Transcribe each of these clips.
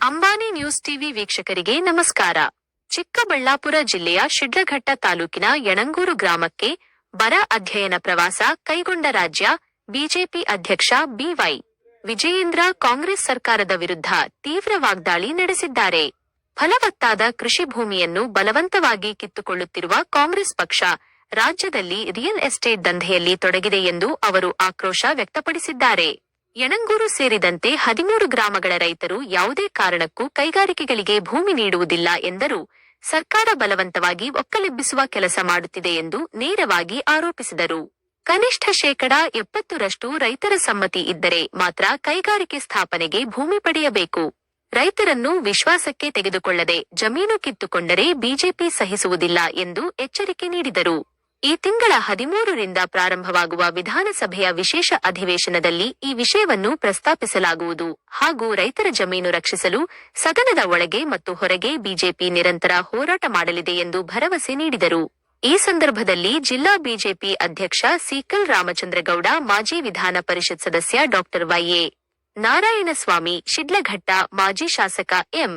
Ambani news TV ವೀಕ್ಷಕರಿಗೆ ನಮಸ್ಕಾರ. ಚಿಕ್ಕಬಳ್ಳಾಪುರ ಜಿಲ್ಲೆಯ ಶಿಡ್ಲಘಟ್ಟ ತಾಲೂಕಿನ ಯಣಂಗೂರು ಗ್ರಾಮಕ್ಕೆ ಬರ ಅಧ್ಯಯನ ಪ್ರವಾಸ ಕೈಗೊಂಡ ರಾಜ್ಯ ಬಿಜೆಪಿ ಅಧ್ಯಕ್ಷ ಬಿ.ವೈ. ವಿಜಯೇಂದ್ರ ಕಾಂಗ್ರೆಸ್ ಸರ್ಕಾರದ ವಿರುದ್ಧ ತೀವ್ರ ವಾಗ್ದಾಳಿ ನಡೆಸಿದ್ದಾರೆ. ಫಲವತ್ತಾದ ಕೃಷಿ ಭೂಮಿಯನ್ನು ಬಲವಂತವಾಗಿ ಕಿತ್ತುಕೊಳ್ಳುತ್ತಿರುವ ಕಾಂಗ್ರೆಸ್ ಪಕ್ಷ ರಾಜ್ಯದಲ್ಲಿ ರಿಯಲ್ ಎಸ್ಟೇಟ್ ದಂಧೆಯಲ್ಲಿ ತೊಡಗಿದೆ ಎಂದು ಅವರು ಆಕ್ರೋಶ ವ್ಯಕ್ತಪಡಿಸಿದ್ದಾರೆ. ಯಣಂಗೂರು ಸೇರಿದಂತೆ 13 ಗ್ರಾಮಗಳ ರೈತರು ಯಾವುದೇ ಕಾರಣಕ್ಕೂ ಕೈಗಾರಿಕೆಗಳಿಗೆ ಭೂಮಿ ನೀಡುವುದಿಲ್ಲ ಎಂದರು. ಸರ್ಕಾರ ಬಲವಂತವಾಗಿ ಒಕ್ಕಲೆಬ್ಬಿಸುವ ಕೆಲಸ ಮಾಡುತ್ತಿದೆ ಎಂದು ನೇರವಾಗಿ ಆರೋಪಿಸಿದರು. ಕನಿಷ್ಠ ಶೇಕಡಾ 70ರಷ್ಟು ರೈತರ ಸಮ್ಮತಿ ಇದ್ದರೆ ಮಾತ್ರ ಕೈಗಾರಿಕೆ ಸ್ಥಾಪನೆಗೆ ಭೂಮಿ ಪಡೆಯಬೇಕು. ರೈತರನ್ನು ವಿಶ್ವಾಸಕ್ಕೆ ತೆಗೆದುಕೊಳ್ಳದೆ ಜಮೀನು ಕಿತ್ತುಕೊಂಡರೆ ಬಿಜೆಪಿ ಸಹಿಸುವುದಿಲ್ಲ ಎಂದು ಎಚ್ಚರಿಕೆ ನೀಡಿದರು. ಈ ತಿಂಗಳ 13ರಿಂದ ಪ್ರಾರಂಭವಾಗುವ ವಿಧಾನಸಭೆಯ ವಿಶೇಷ ಅಧಿವೇಶನದಲ್ಲಿ ಈ ವಿಷಯವನ್ನು ಪ್ರಸ್ತಾಪಿಸಲಾಗುವುದು ಹಾಗೂ ರೈತರ ಜಮೀನು ರಕ್ಷಿಸಲು ಸದನದ ಒಳಗೆ ಮತ್ತು ಹೊರಗೆ ಬಿಜೆಪಿ ನಿರಂತರ ಹೋರಾಟ ಮಾಡಲಿದೆ ಎಂದು ಭರವಸೆ ನೀಡಿದರು. ಈ ಸಂದರ್ಭದಲ್ಲಿ ಜಿಲ್ಲಾ ಬಿಜೆಪಿ ಅಧ್ಯಕ್ಷ ಸೀಕಲ್ ರಾಮಚಂದ್ರಗೌಡ, ಮಾಜಿ ವಿಧಾನ ಪರಿಷತ್ ಸದಸ್ಯ ಡಾ. ವೈ.ಎ. ನಾರಾಯಣಸ್ವಾಮಿ, ಶಿಡ್ಲಘಟ್ಟ ಮಾಜಿ ಶಾಸಕ ಎಂ.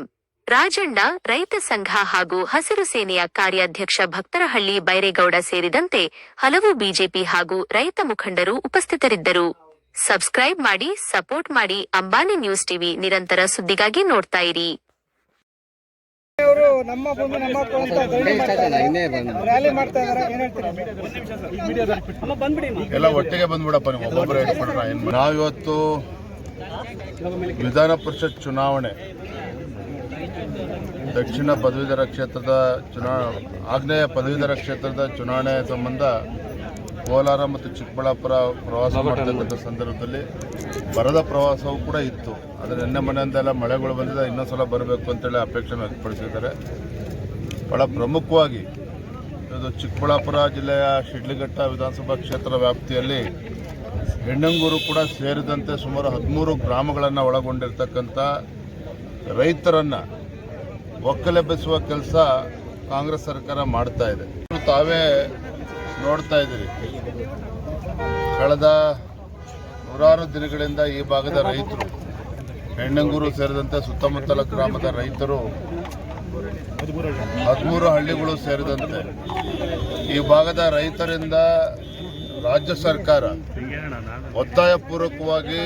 ರಾಜಣ್ಣ, ರೈತ ಸಂಘ ಹಾಗೂ ಹಸಿರು ಸೇನೆಯ ಕಾರ್ಯಾಧ್ಯಕ್ಷ ಭಕ್ತರಹಳ್ಳಿ ಬೈರೇಗೌಡ ಸೇರಿದಂತೆ ಹಲವು ಬಿಜೆಪಿ ಹಾಗೂ ರೈತ ಮುಖಂಡರು ಉಪಸ್ಥಿತರಿದ್ದರು. ಸಬ್ಸ್ಕ್ರೈಬ್ ಮಾಡಿ, ಸಪೋರ್ಟ್ ಮಾಡಿ. ಅಂಬಾನಿ ನ್ಯೂಸ್ ಟಿವಿ ನಿರಂತರ ಸುದ್ದಿಗಾಗಿ ನೋಡ್ತಾ ಇರಿ. ಎಲ್ಲ ಒಟ್ಟಿಗೆ ಬಂದ್ಬಿಡಪ್ಪ, ನೀವು ಒಬ್ಬೊಬ್ಬರೇ ನಾವಿವತ್ತು ವಿಧಾನ ಪರಿಷತ್ ಚುನಾವಣೆ ದಕ್ಷಿಣ ಪದವೀಧರ ಕ್ಷೇತ್ರದ ಆಗ್ನೇಯ ಪದವೀಧರ ಕ್ಷೇತ್ರದ ಚುನಾವಣೆ ಸಂಬಂಧ ಕೋಲಾರ ಮತ್ತು ಚಿಕ್ಕಬಳ್ಳಾಪುರ ಪ್ರವಾಸ ಮಾಡತಕ್ಕಂಥ ಸಂದರ್ಭದಲ್ಲಿ ಬರದ ಪ್ರವಾಸವೂ ಕೂಡ ಇತ್ತು. ಆದರೆ ನಿನ್ನೆ ಮನೆಯಿಂದೆಲ್ಲ ಮಳೆಗಳು ಬಂದಿದೆ, ಇನ್ನೊಂದು ಸಲ ಬರಬೇಕು ಅಂತೇಳಿ ಅಪೇಕ್ಷೆ ವ್ಯಕ್ತಪಡಿಸಿದ್ದಾರೆ. ಭಾಳ ಪ್ರಮುಖವಾಗಿ ಇದು ಚಿಕ್ಕಬಳ್ಳಾಪುರ ಜಿಲ್ಲೆಯ ಶಿಡ್ಲಘಟ್ಟ ವಿಧಾನಸಭಾ ಕ್ಷೇತ್ರ ವ್ಯಾಪ್ತಿಯಲ್ಲಿ ಯಣಂಗೂರು ಕೂಡ ಸೇರಿದಂತೆ ಸುಮಾರು 13 ಗ್ರಾಮಗಳನ್ನು ಒಳಗೊಂಡಿರ್ತಕ್ಕಂಥ ರೈತರನ್ನು ಒಕ್ಕಲೆಬ್ಬಿಸುವ ಕೆಲಸ ಕಾಂಗ್ರೆಸ್ ಸರ್ಕಾರ ಮಾಡ್ತಾ ಇದೆ. ತಾವೇ ನೋಡ್ತಾ ಇದ್ದೀರಿ, ಕಳೆದ ನೂರಾರು ದಿನಗಳಿಂದ ಈ ಭಾಗದ ರೈತರು, ಯಣಂಗೂರು ಸೇರಿದಂತೆ ಸುತ್ತಮುತ್ತಲ ಗ್ರಾಮದ ರೈತರು, 13 ಹಳ್ಳಿಗಳು ಸೇರಿದಂತೆ ಈ ಭಾಗದ ರೈತರಿಂದ ರಾಜ್ಯ ಸರ್ಕಾರ ಒತ್ತಾಯಪೂರ್ವಕವಾಗಿ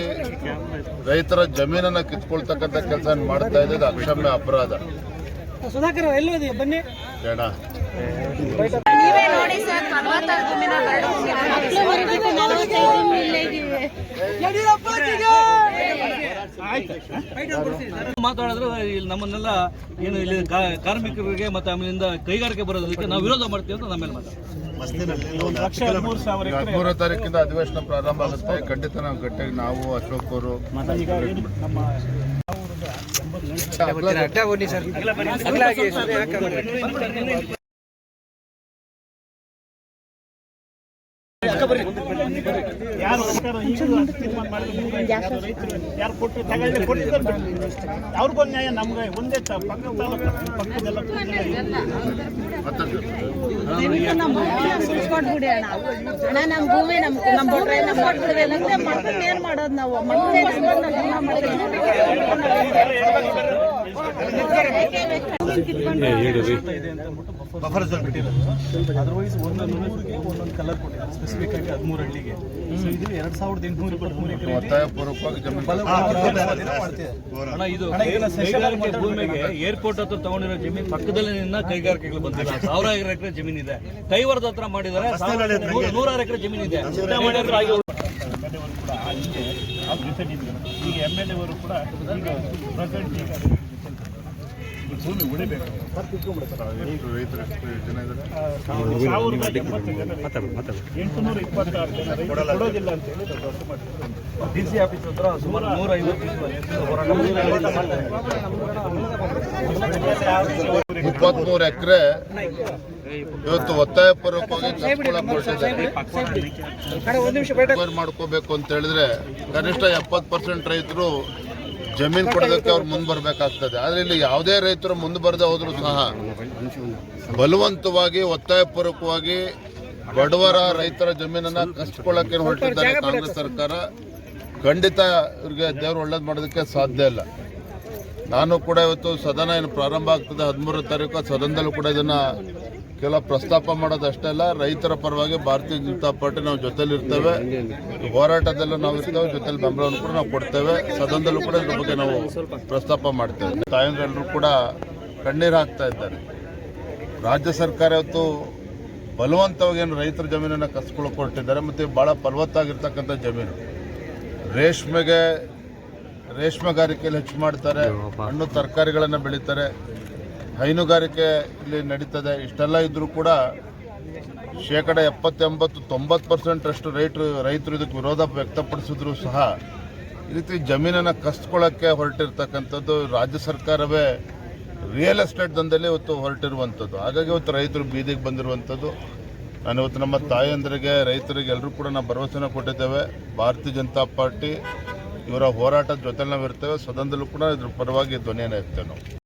ರೈತರ ಜಮೀನನ್ನು ಕಿತ್ಕೊಳ್ತಕ್ಕಂಥ ಕೆಲಸ ಮಾಡ್ತಾ ಇದೆ. ಅಕ್ಷಮ್ಯ ಅಪರಾಧ. ಮಾತಾಡಿದ್ರು ಇಲ್ಲಿ ನಮ್ಮನ್ನೆಲ್ಲ ಏನು ಇಲ್ಲಿ ಕಾರ್ಮಿಕರಿಗೆ ಮತ್ತೆ ಆಮೇಲಿಂದ ಕೈಗಾರಿಕೆ ಬರೋದಕ್ಕೆ ನಾವು ವಿರೋಧ ಮಾಡ್ತೀವಿ ಅಂತ ನಮ್ಮೇಲೆ ಮಾತಾಡ್ತೀವಿ. 13 ತಾರೀಕಿಂದ ಅಧಿವೇಶನ ಪ್ರಾರಂಭ ಆಗುತ್ತೆ. ಖಂಡಿತ ನಾವು ಗಟ್ಟಿಯಾಗಿ ನಾವು ಅಶೋಕ್ ಅವರು ಯಾರು ತೀರ್ಮಾನ ಮಾಡಿದ್ರು ಯಾರು ಕೊಟ್ಟಿದ್ದಾರೆ ಅವ್ರಿಗೊಂದು ನ್ಯಾಯ, ನಮ್ಗೆ ಒಂದೇ ಪಕ್ಕದೆಲ್ಲ ನಮ್ಮ ಭೂಮಿ ಏನ್ ಮಾಡೋದು ನಾವು ಬಫರ್ ಝೋನ್ ಬಿಟ್ಟಿರೋದು. ಅದರ್ವೈಸ್ ಒಂದೊಂದು ಊರಿಗೆ ಒಂದೊಂದು ಕಲರ್ ಕೊಟ್ಟಿದ್ದಾರೆ, ಸ್ಪೆಸಿಫಿಕ್ ಆಗಿ 13 ಹಳ್ಳಿಗೆ. ಸೊ ಇದು 2823 ಎಕರೆ ಭೂಮಿಗೆ ಏರ್ಪೋರ್ಟ್ ಹತ್ರ ತಗೊಂಡಿರೋ ಜಮೀನು ಪಕ್ಕದಲ್ಲಿ ಕೈಗಾರಿಕೆಗಳು ಬಂದಿಲ್ಲ. 1000 ಎಕರೆ ಜಮೀನು ಇದೆ. ಕೈವರದ ಹತ್ರ ಮಾಡಿದ್ದಾರೆ, 100 ಎಕರೆ ಜಮೀನು ಇದೆ. ಈಗ MLA ಅವರು ಕೂಡ ಪ್ರೆಸೆಂಟ್ ಈಗ ಭೂಮಿ ಉಳಿಬೇಕು. 826 ಜನ ಕೊಡೋದಿಲ್ಲ ಅಂತ ಹೇಳಿ DC ಆಫೀಸ್ ಹತ್ರ ಸುಮಾರು 153 ಎಕರೆ ಇವತ್ತು ಒತ್ತಾಯಪೂರ್ವಕವಾಗಿ ಮಾಡ್ಕೋಬೇಕು ಅಂತ ಹೇಳಿದ್ರೆ ಕನಿಷ್ಠ 70% ರೈತರು ಜಮೀನು ಕೊಡೋದಕ್ಕೆ ಅವ್ರು ಮುಂದೆ ಬರಬೇಕಾಗ್ತದೆ. ಆದರೆ ಇಲ್ಲಿ ಯಾವುದೇ ರೈತರು ಮುಂದೆ ಬರದೆ ಹೋದರೂ ಸಹ ಬಲವಂತವಾಗಿ ಒತ್ತಾಯಪೂರ್ವಕವಾಗಿ ಬಡವರ ರೈತರ ಜಮೀನನ್ನು ಕಸಿಕೊಳ್ಳಕ್ಕೆ ಹೊರಟಿದ್ದಾರೆ ಕಾಂಗ್ರೆಸ್ ಸರ್ಕಾರ. ಖಂಡಿತ ಇವ್ರಿಗೆ ದೇವರು ಒಳ್ಳೇದು ಮಾಡೋದಕ್ಕೆ ಸಾಧ್ಯ ಇಲ್ಲ. ನಾನು ಕೂಡ ಇವತ್ತು ಸದನ ಏನು ಪ್ರಾರಂಭ ಆಗ್ತದೆ 13ನೇ ತಾರೀಕು ಸದನದಲ್ಲೂ ಕೂಡ ಇದನ್ನ ಕೇವಲ ಪ್ರಸ್ತಾಪ ಮಾಡೋದಷ್ಟೇ ಅಲ್ಲ, ರೈತರ ಪರವಾಗಿ ಭಾರತೀಯ ಜನತಾ ಪಾರ್ಟಿ ನಾವು ಜೊತೆಲಿರ್ತೇವೆ, ಹೋರಾಟದಲ್ಲೂ ನಾವು ಇರ್ತೇವೆ, ಜೊತೆಲಿ ಬೆಂಬಲವನ್ನು ಕೂಡ ನಾವು ಕೊಡ್ತೇವೆ, ಸದನದಲ್ಲೂ ಕೂಡ ಇದ್ರ ಬಗ್ಗೆ ನಾವು ಪ್ರಸ್ತಾಪ ಮಾಡ್ತೇವೆ. ತಾಯಂದಿರೆಲ್ಲರೂ ಕೂಡ ಕಣ್ಣೀರು ಹಾಕ್ತಾ ಇದ್ದಾರೆ. ರಾಜ್ಯ ಸರ್ಕಾರ ಇವತ್ತು ಬಲವಂತವಾಗಿ ಏನು ರೈತರ ಜಮೀನನ್ನು ಕಸ್ಕೊಳ್ಳೋಕೆ ಹೊರಟಿದ್ದಾರೆ ಮತ್ತು ಭಾಳ ಫಲವತ್ತಾಗಿರ್ತಕ್ಕಂಥ ಜಮೀನು. ರೇಷ್ಮೆಗಾರಿಕೆಯಲ್ಲಿ ಹೆಚ್ಚು ಮಾಡ್ತಾರೆ, ಹಣ್ಣು ತರಕಾರಿಗಳನ್ನು ಬೆಳೀತಾರೆ, ಹೈನುಗಾರಿಕೆ ಇಲ್ಲಿ ನಡೀತದೆ. ಇಷ್ಟೆಲ್ಲ ಇದ್ರೂ ಕೂಡ 70-80-90% ಅಷ್ಟು ರೈತರು ಇದಕ್ಕೆ ವಿರೋಧ ವ್ಯಕ್ತಪಡಿಸಿದ್ರು ಸಹ ಈ ರೀತಿ ಜಮೀನನ್ನು ಕಸ್ಕೊಳ್ಳೋಕ್ಕೆ ಹೊರಟಿರ್ತಕ್ಕಂಥದ್ದು ರಾಜ್ಯ ಸರ್ಕಾರವೇ ರಿಯಲ್ ಎಸ್ಟೇಟ್ ದಂಧೆಯಲ್ಲಿ ಇವತ್ತು ಹೊರಟಿರುವಂಥದ್ದು. ಹಾಗಾಗಿ ಇವತ್ತು ರೈತರು ಬೀದಿಗೆ ಬಂದಿರುವಂಥದ್ದು. ನಾನು ಇವತ್ತು ನಮ್ಮ ತಾಯಂದರಿಗೆ, ರೈತರಿಗೆ ಎಲ್ಲರೂ ಕೂಡ ನಾವು ಭರವಸೆನ ಕೊಟ್ಟಿದ್ದೇವೆ. ಭಾರತೀಯ ಜನತಾ ಪಾರ್ಟಿ ಇವರ ಹೋರಾಟದ ಜೊತೆ ನಾವು ಇರ್ತೇವೆ, ಸದನದಲ್ಲೂ ಕೂಡ ಇದ್ರ ಪರವಾಗಿ ಧ್ವನಿಯನ್ನು ಎತ್ತೇವೆ ನಾವು.